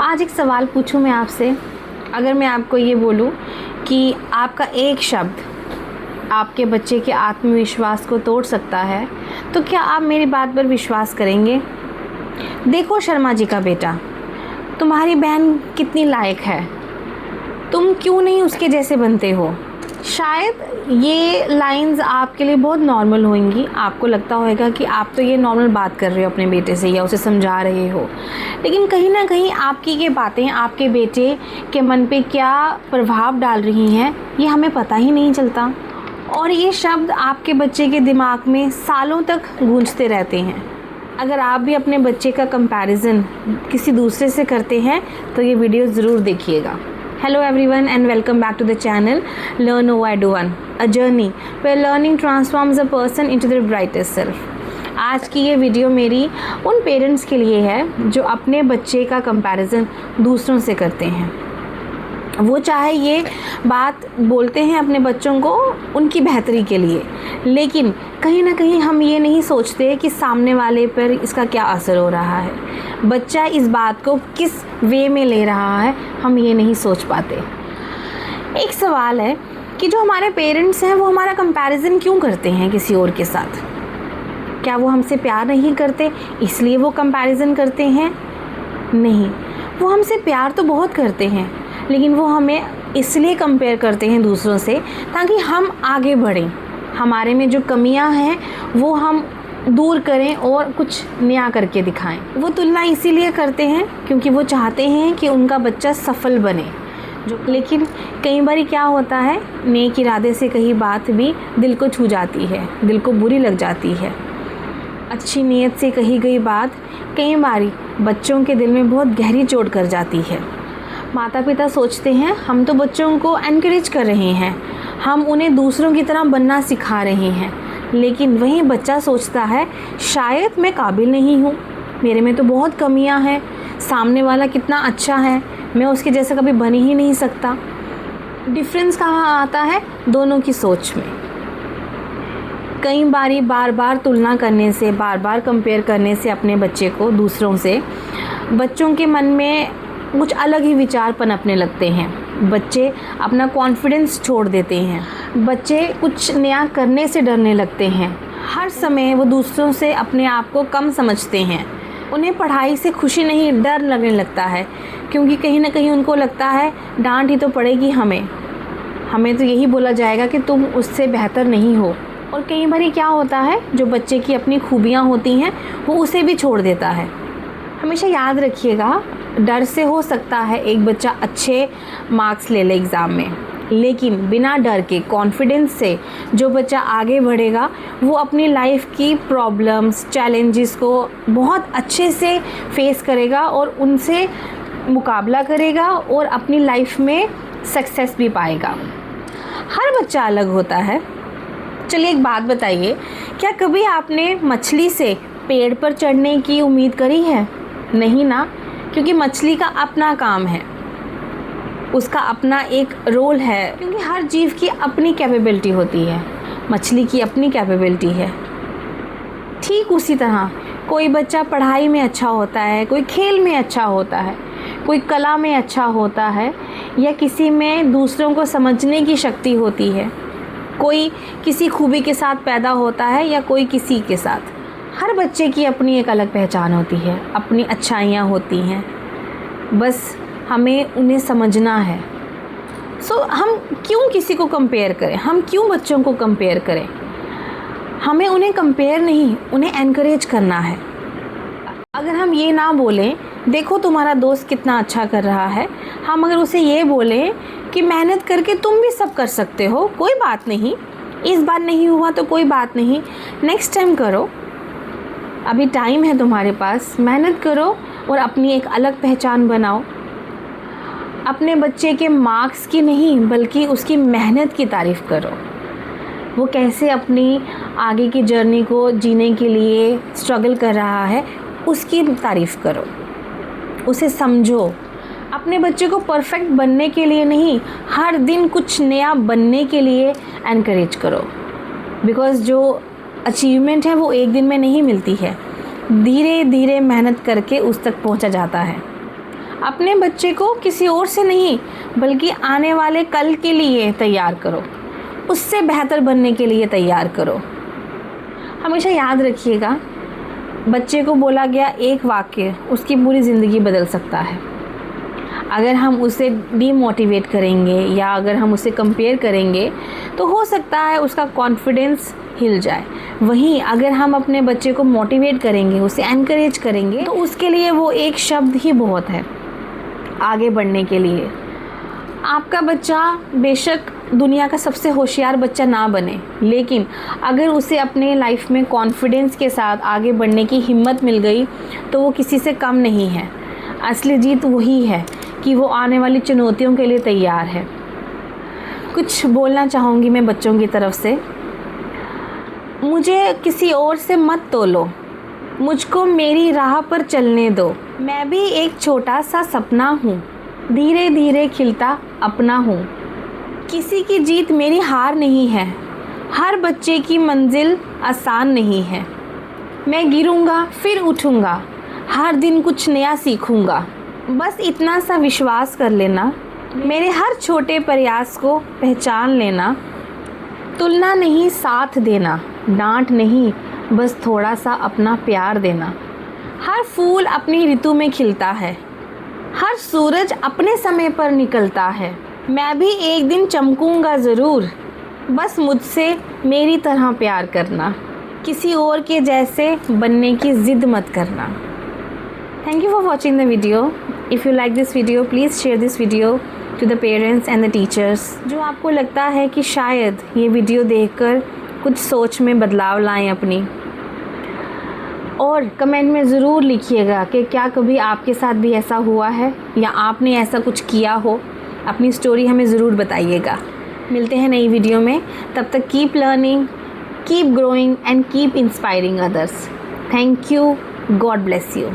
आज एक सवाल पूछूं मैं आपसे। अगर मैं आपको ये बोलूं कि आपका एक शब्द आपके बच्चे के आत्मविश्वास को तोड़ सकता है, तो क्या आप मेरी बात पर विश्वास करेंगे? देखो शर्मा जी का बेटा, तुम्हारी बहन कितनी लायक है, तुम क्यों नहीं उसके जैसे बनते हो? शायद ये लाइंस आपके लिए बहुत नॉर्मल होंगी, आपको लगता होगा कि आप तो ये नॉर्मल बात कर रहे हो अपने बेटे से या उसे समझा रहे हो, लेकिन कहीं ना कहीं आपकी ये बातें आपके बेटे के मन पे क्या प्रभाव डाल रही हैं ये हमें पता ही नहीं चलता, और ये शब्द आपके बच्चे के दिमाग में सालों तक गूंजते रहते हैं। अगर आप भी अपने बच्चे का कंपैरिजन किसी दूसरे से करते हैं तो ये वीडियो ज़रूर देखिएगा। Hello everyone and welcome back to the channel Learn OY1, a journey where learning transforms a person into their brightest self। आज की ये वीडियो मेरी उन पेरेंट्स के लिए है जो अपने बच्चे का कंपैरिजन दूसरों से करते हैं। वो चाहे ये बात बोलते हैं अपने बच्चों को उनकी बेहतरी के लिए, लेकिन कहीं ना कहीं हम ये नहीं सोचते कि सामने वाले पर इसका क्या असर हो रहा है, बच्चा इस बात को किस वे में ले रहा है, हम ये नहीं सोच पाते। एक सवाल है कि जो हमारे पेरेंट्स हैं वो हमारा कंपैरिजन क्यों करते हैं किसी और के साथ? क्या वो हमसे प्यार नहीं करते इसलिए वो कंपैरिजन करते हैं? नहीं, वो हमसे प्यार तो बहुत करते हैं, लेकिन वो हमें इसलिए कंपेयर करते हैं दूसरों से ताकि हम आगे बढ़ें, हमारे में जो कमियां हैं वो हम दूर करें और कुछ नया करके दिखाएं। वो तुलना इसीलिए करते हैं क्योंकि वो चाहते हैं कि उनका बच्चा सफल बने। लेकिन कई बार क्या होता है, नेक इरादे से कही बात भी दिल को छू जाती है, दिल को बुरी लग जाती है। अच्छी नीयत से कही गई बात कई बार बच्चों के दिल में बहुत गहरी चोट कर जाती है। माता पिता सोचते हैं हम तो बच्चों को एनकरेज कर रहे हैं, हम उन्हें दूसरों की तरह बनना सिखा रहे हैं, लेकिन वहीं बच्चा सोचता है शायद मैं काबिल नहीं हूँ, मेरे में तो बहुत कमियाँ हैं, सामने वाला कितना अच्छा है, मैं उसके जैसा कभी बन ही नहीं सकता। डिफरेंस कहाँ आता है? दोनों की सोच में। कई बारी बार बार तुलना करने से, बार बार कंपेयर करने से अपने बच्चे को दूसरों से, बच्चों के मन में कुछ अलग ही विचार पनपने लगते हैं। बच्चे अपना कॉन्फिडेंस छोड़ देते हैं, बच्चे कुछ नया करने से डरने लगते हैं, हर समय वो दूसरों से अपने आप को कम समझते हैं। उन्हें पढ़ाई से खुशी नहीं, डर लगने लगता है, क्योंकि कहीं ना कहीं उनको लगता है डांट ही तो पड़ेगी हमें तो यही बोला जाएगा कि तुम उससे बेहतर नहीं हो। और कई बार क्या होता है, जो बच्चे की अपनी खूबियाँ होती हैं वो उसे भी छोड़ देता है। हमेशा याद रखिएगा, डर से हो सकता है एक बच्चा अच्छे मार्क्स ले ले एग्ज़ाम में, लेकिन बिना डर के कॉन्फिडेंस से जो बच्चा आगे बढ़ेगा वो अपनी लाइफ की प्रॉब्लम्स, चैलेंजेस को बहुत अच्छे से फेस करेगा और उनसे मुकाबला करेगा और अपनी लाइफ में सक्सेस भी पाएगा। हर बच्चा अलग होता है। चलिए एक बात बताइए, क्या कभी आपने मछली से पेड़ पर चढ़ने की उम्मीद करी है? नहीं ना, क्योंकि मछली का अपना काम है, उसका अपना एक रोल है, क्योंकि हर जीव की अपनी कैपेबिलिटी होती है। मछली की अपनी कैपेबिलिटी है। ठीक उसी तरह कोई बच्चा पढ़ाई में अच्छा होता है, कोई खेल में अच्छा होता है, कोई कला में अच्छा होता है, या किसी में दूसरों को समझने की शक्ति होती है, कोई किसी खूबी के साथ पैदा होता है या कोई किसी के साथ। हर बच्चे की अपनी एक अलग पहचान होती है, अपनी अच्छाइयाँ होती हैं, बस हमें उन्हें समझना है। हम क्यों किसी को कंपेयर करें? हम क्यों बच्चों को कंपेयर करें? हमें उन्हें कंपेयर नहीं, उन्हें एनकरेज करना है। अगर हम ये ना बोलें देखो तुम्हारा दोस्त कितना अच्छा कर रहा है, हम अगर उसे ये बोलें कि मेहनत करके तुम भी सब कर सकते हो, कोई बात नहीं, इस बार नहीं हुआ तो कोई बात नहीं, नेक्स्ट टाइम करो, अभी टाइम है तुम्हारे पास, मेहनत करो और अपनी एक अलग पहचान बनाओ। अपने बच्चे के मार्क्स की नहीं बल्कि उसकी मेहनत की तारीफ़ करो। वो कैसे अपनी आगे की जर्नी को जीने के लिए स्ट्रगल कर रहा है उसकी तारीफ़ करो, उसे समझो। अपने बच्चे को परफेक्ट बनने के लिए नहीं, हर दिन कुछ नया बनने के लिए एनकरेज करो, बिकॉज़ जो अचीवमेंट है वो एक दिन में नहीं मिलती है, धीरे धीरे मेहनत करके उस तक पहुंचा जाता है। अपने बच्चे को किसी और से नहीं बल्कि आने वाले कल के लिए तैयार करो, उससे बेहतर बनने के लिए तैयार करो। हमेशा याद रखिएगा, बच्चे को बोला गया एक वाक्य उसकी पूरी ज़िंदगी बदल सकता है। अगर हम उसे डीमोटिवेट करेंगे या अगर हम उसे कंपेयर करेंगे तो हो सकता है उसका कॉन्फिडेंस हिल जाए। वहीं अगर हम अपने बच्चे को मोटिवेट करेंगे, उसे एनकरेज करेंगे, तो उसके लिए वो एक शब्द ही बहुत है आगे बढ़ने के लिए। आपका बच्चा बेशक दुनिया का सबसे होशियार बच्चा ना बने, लेकिन अगर उसे अपने लाइफ में कॉन्फिडेंस के साथ आगे बढ़ने की हिम्मत मिल गई तो वो किसी से कम नहीं है। असली जीत वही है कि वो आने वाली चुनौतियों के लिए तैयार है। कुछ बोलना चाहूँगी मैं बच्चों की तरफ से। मुझे किसी और से मत तोलो, मुझको मेरी राह पर चलने दो। मैं भी एक छोटा सा सपना हूँ, धीरे धीरे खिलता अपना हूँ। किसी की जीत मेरी हार नहीं है, हर बच्चे की मंजिल आसान नहीं है। मैं गिरूँगा फिर उठूँगा, हर दिन कुछ नया सीखूँगा। बस इतना सा विश्वास कर लेना, मेरे हर छोटे प्रयास को पहचान लेना। तुलना नहीं साथ देना, डांट नहीं बस थोड़ा सा अपना प्यार देना। हर फूल अपनी ऋतु में खिलता है, हर सूरज अपने समय पर निकलता है। मैं भी एक दिन चमकूंगा ज़रूर, बस मुझसे मेरी तरह प्यार करना। किसी और के जैसे बनने की ज़िद मत करना। Thank you for watching the video. If you like this video, please share this video to the parents and the teachers. जो आपको लगता है कि शायद ये वीडियो देखकर कुछ सोच में बदलाव लाएं अपनी, और कमेंट में ज़रूर लिखिएगा कि क्या कभी आपके साथ भी ऐसा हुआ है या आपने ऐसा कुछ किया हो। अपनी स्टोरी हमें ज़रूर बताइएगा। मिलते हैं नई वीडियो में, तब तक keep learning, keep growing and keep inspiring others. Thank you. God bless you.